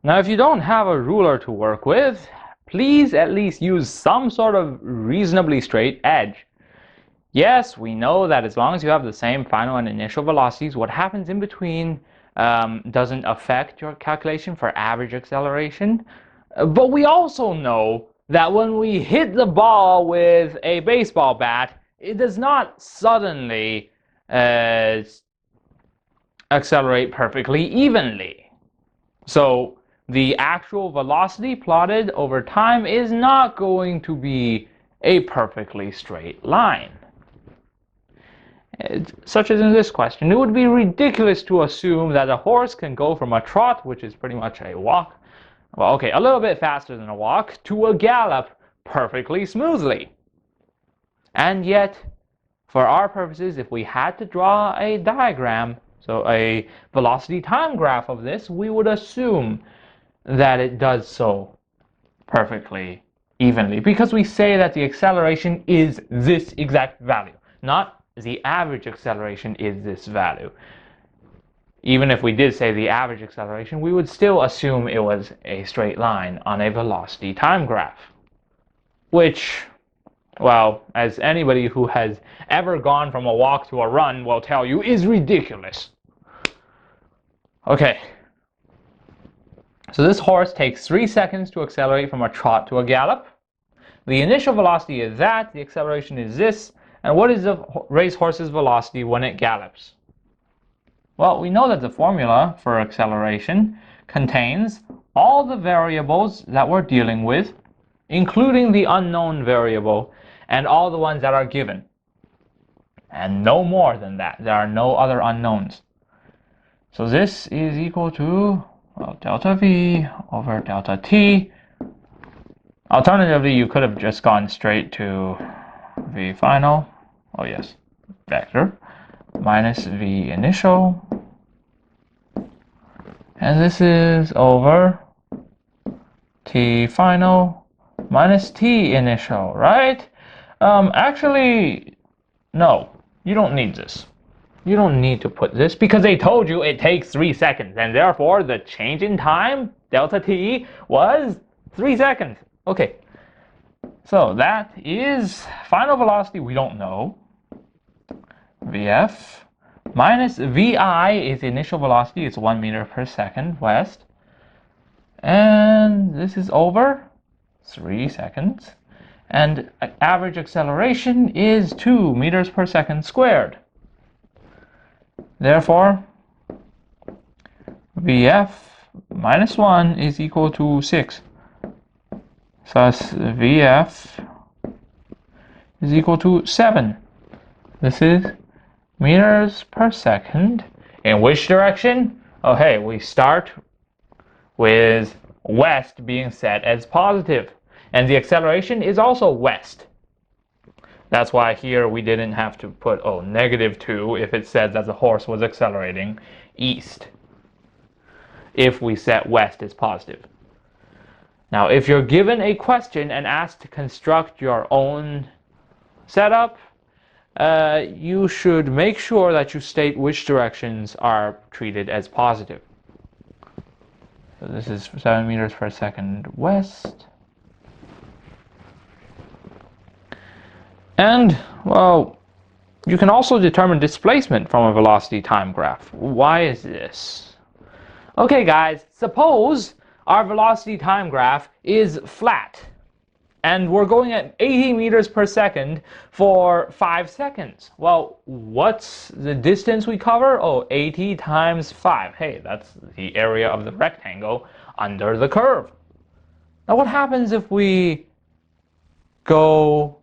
Now, if you don't have a ruler to work with, please at least use some sort of reasonably straight edge. Yes, we know that as long as you have the same final and initial velocities, what happens in between doesn't affect your calculation for average acceleration. But we also know that when we hit the ball with a baseball bat, it does not suddenly accelerate perfectly evenly. So the actual velocity plotted over time is not going to be a perfectly straight line. Such as in this question, it would be ridiculous to assume that a horse can go from a trot, which is pretty much a walk, well, okay, a little bit faster than a walk, to a gallop perfectly smoothly. And yet, for our purposes, if we had to draw a diagram, so a velocity time graph of this, we would assume that it does so perfectly evenly, because we say that the acceleration is this exact value, not the average acceleration is this value. Even if we did say the average acceleration, we would still assume it was a straight line on a velocity time graph, which, well, as anybody who has ever gone from a walk to a run will tell you, is ridiculous. Okay, so this horse takes 3 seconds to accelerate from a trot to a gallop. The initial velocity is that, the acceleration is this, and what is the racehorse's velocity when it gallops? Well, we know that the formula for acceleration contains all the variables that we're dealing with, including the unknown variable, and all the ones that are given. And no more than that. There are no other unknowns. So this is equal to, well, delta V over delta T. Alternatively, you could have just gone straight to V final. Oh yes, vector minus V initial, and this is over T final minus T initial, right? Actually, no, you don't need this. You don't need to put this because they told you it takes 3 seconds, and therefore the change in time, delta T, was 3 seconds. Okay, so that is final velocity we don't know. Vf minus Vi is the initial velocity, it's 1 meter per second west. And this is over 3 seconds. And average acceleration is 2 meters per second squared. Therefore, Vf minus 1 is equal to 6. Thus, Vf is equal to 7. This is meters per second. In which direction? Oh, hey, we start with west being set as positive. And the acceleration is also west. That's why here we didn't have to put, -2 if it said that the horse was accelerating east, if we set west as positive. Now, if you're given a question and asked to construct your own setup, you should make sure that you state which directions are treated as positive. So this is 7 meters per second west. And, well, you can also determine displacement from a velocity time graph. Why is this? Okay, guys, suppose our velocity time graph is flat, and we're going at 80 meters per second for 5 seconds. Well, what's the distance we cover? Oh, 80 times 5. Hey, that's the area of the rectangle under the curve. Now, what happens if we go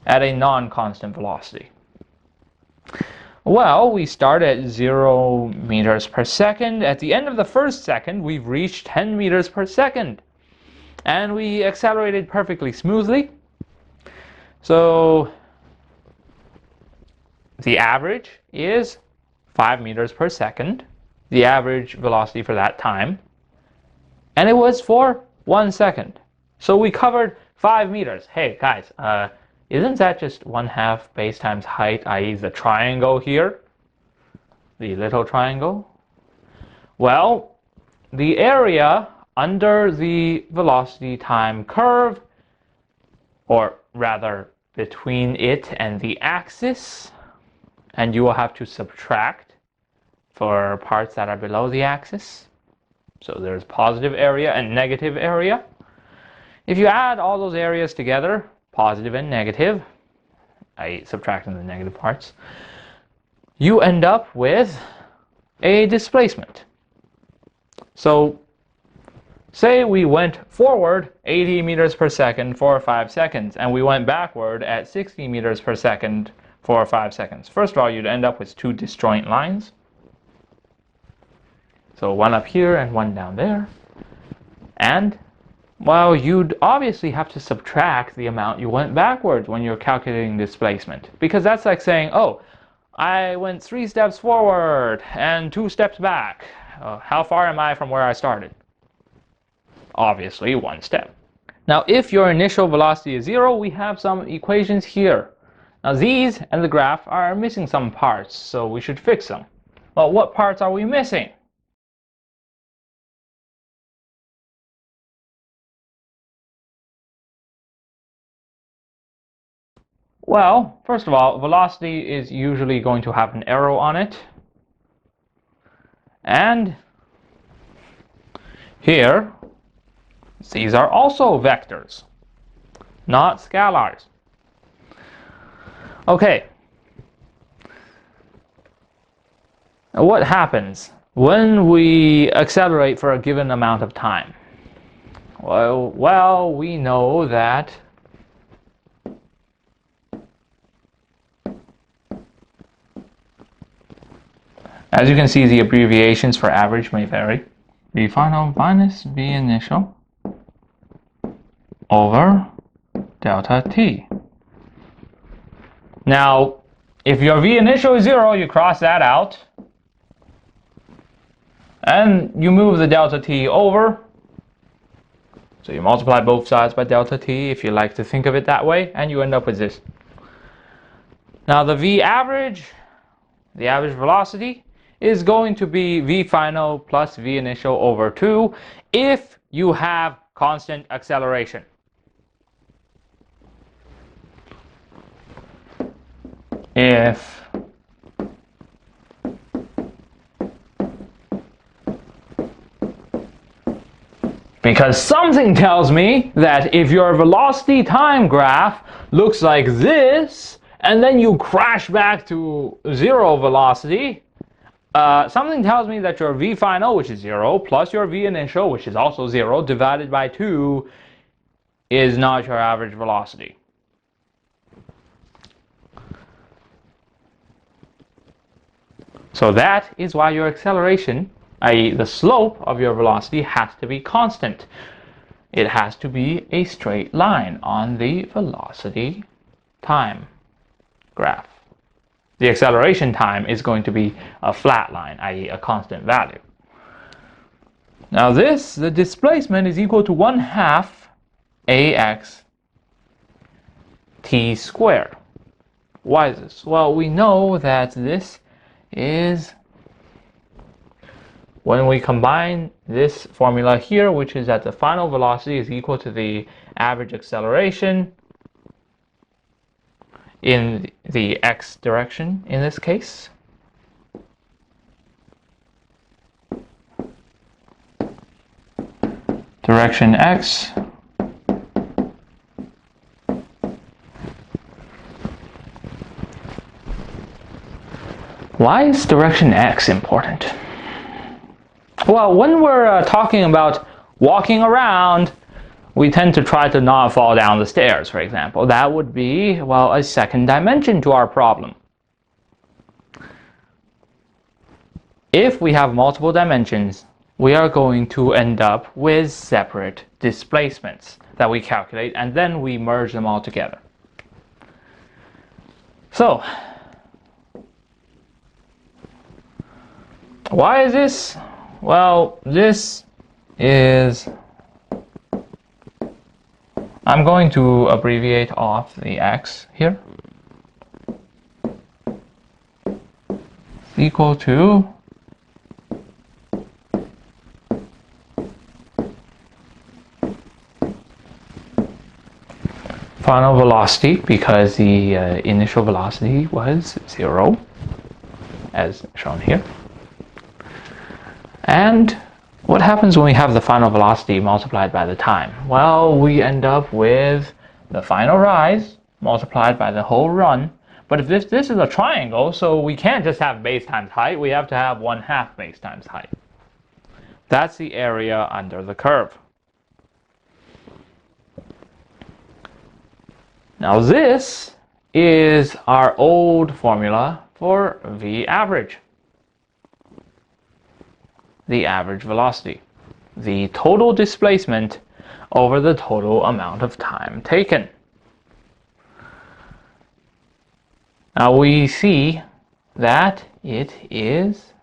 at a non-constant velocity? Well, we start at 0 meters per second. At the end of the first second, we've reached 10 meters per second. And we accelerated perfectly smoothly. So the average is 5 meters per second, the average velocity for that time. And it was for 1 second. So we covered 5 meters. Hey, guys, isn't that just 1/2 base times height, i.e. the triangle here? The little triangle? Well, the area under the velocity time curve, or rather between it and the axis, and you will have to subtract for parts that are below the axis. So there's positive area and negative area. If you add all those areas together, positive and negative, i.e. subtracting the negative parts, you end up with a displacement. So say we went forward 80 meters per second for 5 seconds, and we went backward at 60 meters per second for 5 seconds. First of all, you'd end up with two disjoint lines. So one up here and one down there. And, well, you'd obviously have to subtract the amount you went backwards when you're calculating displacement. Because that's like saying, oh, I went 3 steps forward and 2 steps back. How far am I from where I started? Obviously, 1 step. Now, if your initial velocity is 0, we have some equations here. Now, these and the graph are missing some parts, so we should fix them. Well, what parts are we missing? Well, first of all, velocity is usually going to have an arrow on it. And here, these are also vectors, not scalars. Okay. Now what happens when we accelerate for a given amount of time? Well, we know that as you can see, the abbreviations for average may vary. V final minus V initial over delta t. Now, if your V initial is 0, you cross that out. And you move the delta t over. So you multiply both sides by delta t, if you like to think of it that way, and you end up with this. Now the V average, the average velocity, is going to be V final plus V initial over 2 if you have constant acceleration. Because something tells me that if your velocity time graph looks like this, and then you crash back to 0 velocity, something tells me that your V final, which is 0, plus your V initial, which is also 0, divided by 2, is not your average velocity. So that is why your acceleration, i.e. the slope of your velocity, has to be constant. It has to be a straight line on the velocity time graph. The acceleration time is going to be a flat line, i.e. a constant value. Now the displacement is equal to 1/2 ax t squared. Why is this? Well, we know that this is, when we combine this formula here, which is that the final velocity is equal to the average acceleration in the x direction in this case. Direction x Why is direction x important? Well, when we're talking about walking around, we tend to try to not fall down the stairs, for example. That would be, well, a second dimension to our problem. If we have multiple dimensions, we are going to end up with separate displacements that we calculate, and then we merge them all together. So, why is this? Well, this is, I'm going to abbreviate off the x here, equal to final velocity because the initial velocity was 0, as shown here. And what happens when we have the final velocity multiplied by the time? Well, we end up with the final rise multiplied by the whole run. But if this is a triangle, so we can't just have base times height, we have to have 1/2 base times height. That's the area under the curve. Now this is our old formula for V average. The average velocity. The total displacement over the total amount of time taken. Now we see that it is,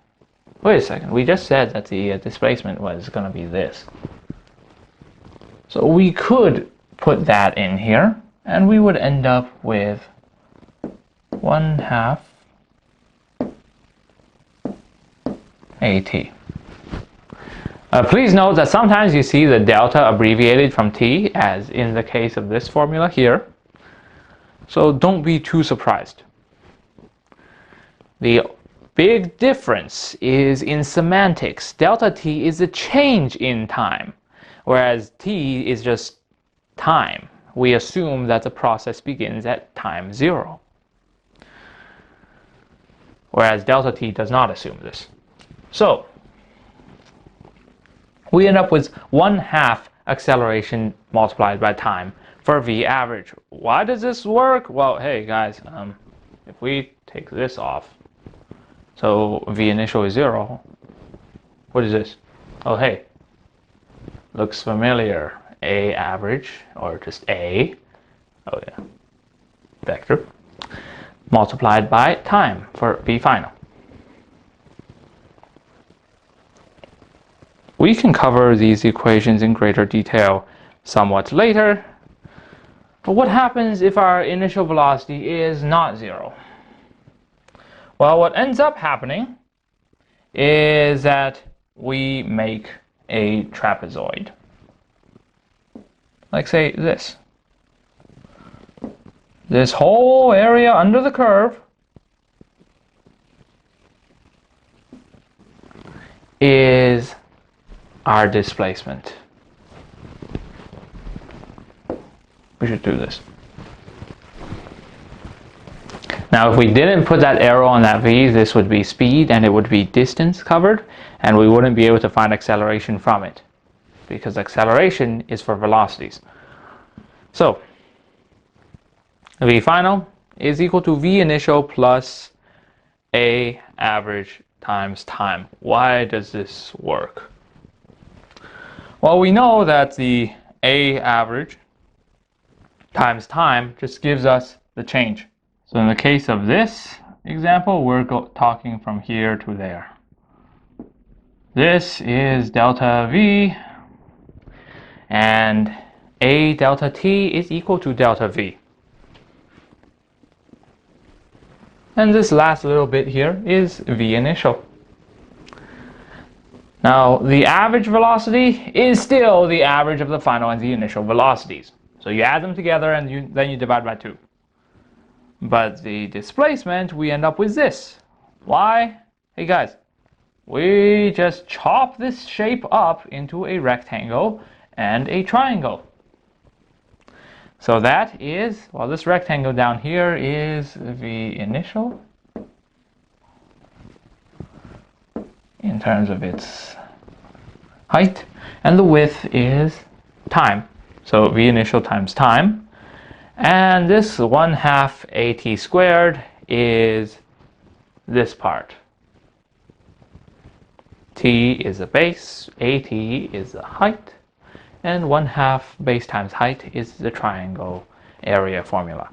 wait a second, we just said that the displacement was going to be this. So we could put that in here and we would end up with 1/2 AT. Please note that sometimes you see the delta abbreviated from T, as in the case of this formula here. So don't be too surprised. The big difference is in semantics. Delta T is a change in time, whereas T is just time. We assume that the process begins at time 0. Whereas delta T does not assume this. So we end up with 1/2 acceleration multiplied by time for V average. Why does this work? Well, hey guys, if we take this off, so V initial is 0, what is this? Oh hey, looks familiar. A average, or just A, oh yeah, vector, multiplied by time for V final. We can cover these equations in greater detail somewhat later, but what happens if our initial velocity is not 0? Well, what ends up happening is that we make a trapezoid. Like say this. This whole area under the curve is our displacement. We should do this. Now if we didn't put that arrow on that V, this would be speed and it would be distance covered, and we wouldn't be able to find acceleration from it, because acceleration is for velocities. So V final is equal to V initial plus A average times time. Why does this work? Well, we know that the A average times time just gives us the change. So in the case of this example, we're talking from here to there. This is delta V, and A delta T is equal to delta V. And this last little bit here is V initial. Now, the average velocity is still the average of the final and the initial velocities. So you add them together and then you divide by 2. But the displacement, we end up with this. Why? Hey guys, we just chop this shape up into a rectangle and a triangle. So that is, well, this rectangle down here is V initial in terms of its height, and the width is time. So V initial times time, and this 1/2 AT squared is this part. T is the base, AT is the height, and 1/2 base times height is the triangle area formula.